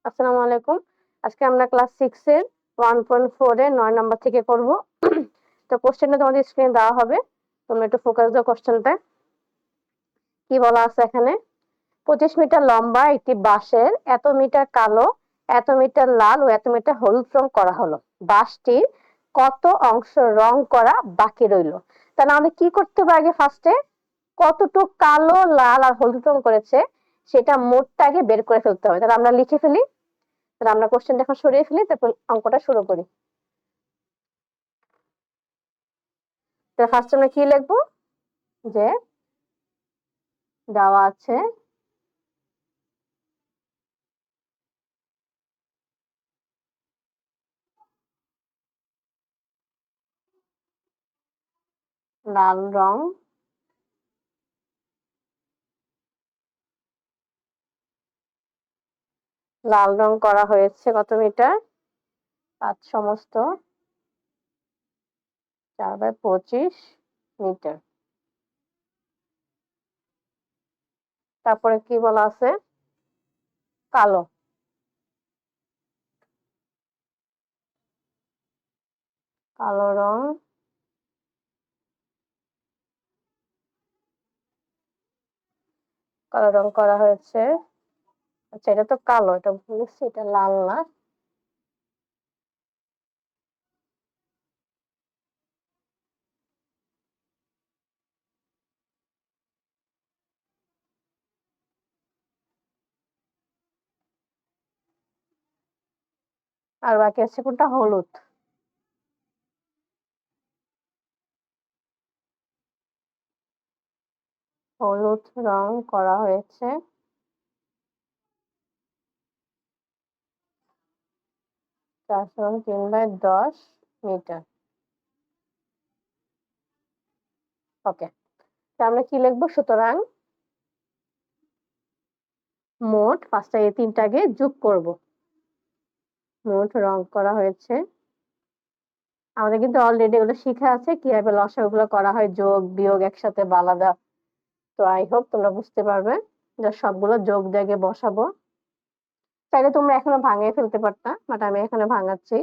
আসসালামু আলাইকুম। আজকে আমরা ক্লাস 6 এর 1.4 এর 9 নাম্বার থেকে করব। তো কোশ্চেনটা তোমাদের স্ক্রিনে দেওয়া হবে। তোমরা একটু ফোকাস দাও কোশ্চেনটায়। কি বলা আছে এখানে? 25 মিটার লম্বা একটি বাঁশের এত মিটার কালো, এত মিটার লাল ও এত মিটার হলুদ রং করা হলো। বাঁশটির কত অংশ রং করা বাকি রইল? তাহলে আমাদের কি করতে হবে আগে ফার্স্টে? কতটুক কালো, লাল আর হলুদ রং করেছে সেটা মোটটা আগে বের করে ফেলতে হবে। তাহলে আমরা লিখে ফেলি। তাহলে আমরা কোশ্চেনটা এখন সরিয়ে ফেলি, তারপর অঙ্কটা শুরু করি। তো ফার্স্ট আমরা কি লিখবো? যে দেওয়া আছে লাল রং করা হয়েছে কত মিটার? 5 সমস্ত 4/25 মিটার। তারপরে কি বলা আছে? কালো রং করা হয়েছে। আচ্ছা, এটা তো কালো, এটা লিখছি, এটা লাল না। আর বাকি আছে কোনটা? হলুদ। হলুদ রং করা হয়েছে 4/3/10 মিটার। ওকে, আমরা কি লিখবো? সুতরাং মোট 5টা এই 3টাকে যোগ করব। মোট রং করা হয়েছে, আমাদের কিন্তু অলরেডি এগুলো শিখা আছে কিভাবে লসাগুলো করা হয়, যোগ বিয়োগ একসাথে বা আলাদা। তো আই হোপ তোমরা বুঝতে পারবে। যে সবগুলো যোগ দিয়ে বসাবো। চাইলে তোমরা এখনো ভাঙিয়ে ফেলতে পারতা, বাট আমি এখানে ভাঙাচ্ছি।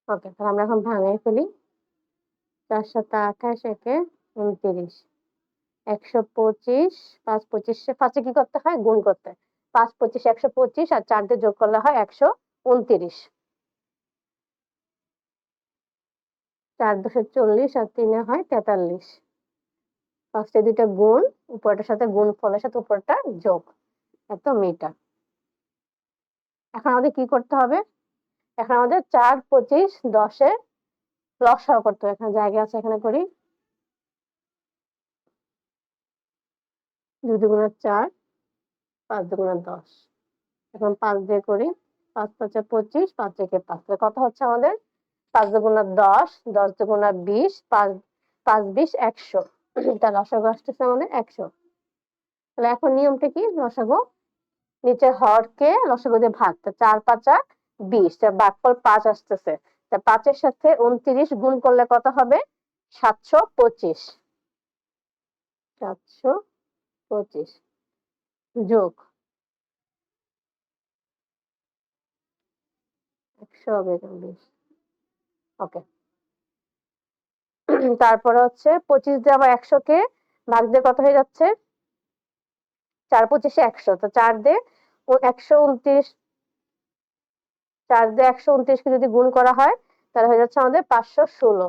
ওকে, তাহলে আমরা এখন ভাঙিয়ে ফেলি। 4×7 = 28, 29, 125, 5×25 ফার্স্টে কি করতে হয়? গুণ করতে হয়। 5×25 125, আর 4 দিয়ে যোগ করলে হয় 129। 4×2 = 40, আর 3 হয় 43। ফার্স্টে দুইটা গুণ, উপরটার সাথে গুণ, ফলের সাথে উপরটা যোগ, এত মিটার। এখন আমাদের কি করতে হবে? এখন আমাদের 4, 25, 10 এর লসাগু করতে হবে। এখানে জায়গা আছে, এখানে করি। 2 × 4, 5 × 10। এখন 5 দিয়ে করি। 5×5 = 25, 5 থেকে 5, কত হচ্ছে আমাদের? 5 × 10, 10 × 20, 5 5×20 = 100। তার লসাগু আসতেছে আমাদের 100। তাহলে এখন নিয়মটা কি? লসাগু নিচের হরকে লসাগু দিয়ে ভাগ। 4×5 = 20, ভাগফল 5 আসতেছে। 5 এর সাথে 29 গুণ করলে কত হবে? 725। 725 যোগ 129। ওকে, তারপরে হচ্ছে 25 দিয়ে আবার 100 কে ভাগ দিয়ে কত হয়ে যাচ্ছে? 4×25 = 100। তো 4 দিয়ে 129, 4 দিয়ে 129 কে যদি গুণ করা হয় তাহলে হয়ে যাচ্ছে আমাদের 516।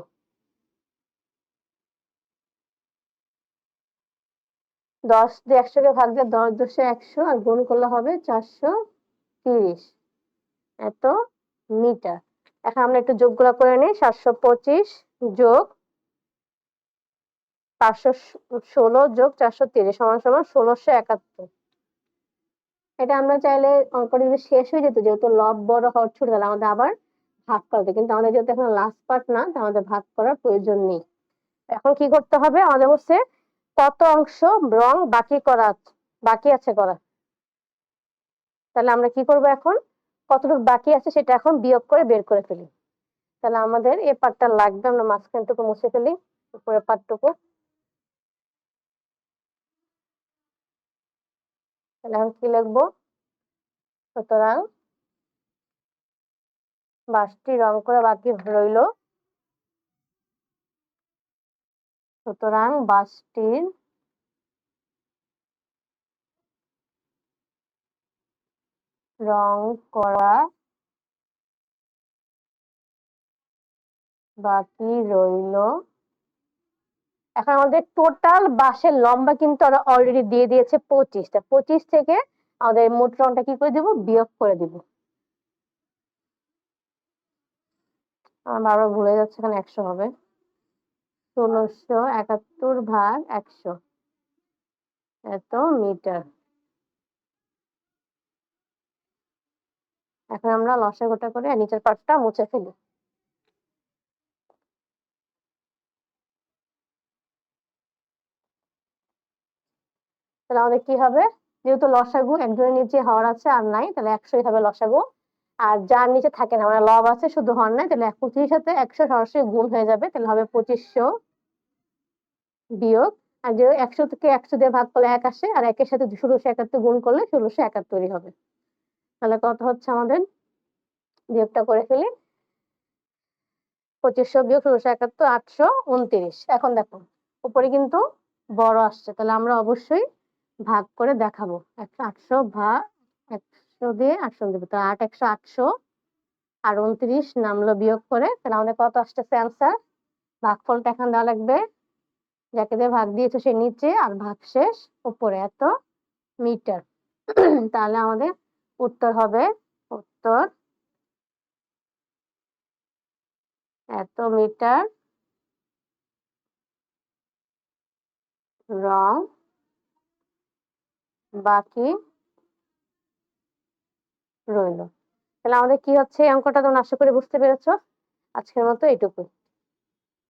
10 দিয়ে 100 কে ভাগ দিয়ে 10×10 = 100, আর গুণ করলে হবে 430, এত মিটার। এখন আমরা একটু যোগগুলো করে নিই। 725 যোগ 516 যোগ 430 = 1671। এটা আমরা চাইলে অঙ্কটা যদি শেষ হয়ে যেত, যেহেতু লব বড় হর ছোট, তাহলে আমাদের আবার ভাগ করতে, কিন্তু আমাদের যেহেতু এখন লাস্ট পার্ট না, তাহলে আমাদের ভাগ করার প্রয়োজন নেই। এখন কি করতে হবে? আমাদের বলছে কত অংশ রং বাকি আছে করা। তাহলে আমরা কি করব? এখন কতটুকু বাকি আছে সেটা এখন বিয়োগ করে বের করে ফেলি। তাহলে আমাদের এই পার্টটা লাগবে, আমরা মাঝখানটুকু মুছে ফেলি, উপরের পার্টটুকু। তাহলে এখন কি লিখবো? সুতরাং বাসটি রং করা বাকি রইল। সুতরাং বাসটির রং করা বাকি রইল। এখন আমাদের টোটাল বাসের লম্বা কিন্তু ওরা অলরেডি দিয়ে দিয়েছে 25টা। 25 থেকে আমাদের মোট রংটা কি করে দিব? বিয়োগ করে দিব। আমার বারবার ভুলে যাচ্ছে, এখানে 100 হবে। 1671 ভাগ 100 এত মিটার। এখন আমরা লসাগুটা করে নিচের পার্টটা মুছে ফেলি। তাহলে আমাদের কি হবে? যেহেতু লসাগু একজনের নিচে হর আছে আর নাই, তাহলে 100ই হবে লসাগু। আর যার নিচে থাকে না, মানে লব আছে শুধু হর নাই, তাহলে 25 সাথে 100 সরাসরি গুণ হয়ে যাবে, তাহলে হবে 2500 বিয়োগ। আর যে 100 থেকে 100 দিয়ে ভাগ করলে 1 আসে, আর 1 এর সাথে 1671 গুণ করলে 1671 হবে। তাহলে কত হচ্ছে আমাদের? বিয়োগটা করে ফেলি। 2500 বিয়োগ 1671, 829। এখন দেখো উপরে কিন্তু বড় আসছে, তাহলে আমরা অবশ্যই ভাগ করে দেখাবো। 800 ভাগ 100 দিয়ে 800 দেবো, তো 8 100 800 আর 29 নামলো বিয়োগ করে। তাহলে আমাদের কত আসতেছে অ্যান্সার? ভাগফলটা এখন দেওয়া লাগবে, যাকে দিয়ে ভাগ দিয়েছে সে নিচে আর ভাগশেষ উপরে, এত মিটার। তাহলে আমাদের উত্তর হবে, উত্তর এত মিটার রং বাকি রইল। তাহলে আমাদের কি হচ্ছে এই অঙ্কটা? তোমরা আশা করি বুঝতে পেরেছো। আজকের মতো এইটুকুই।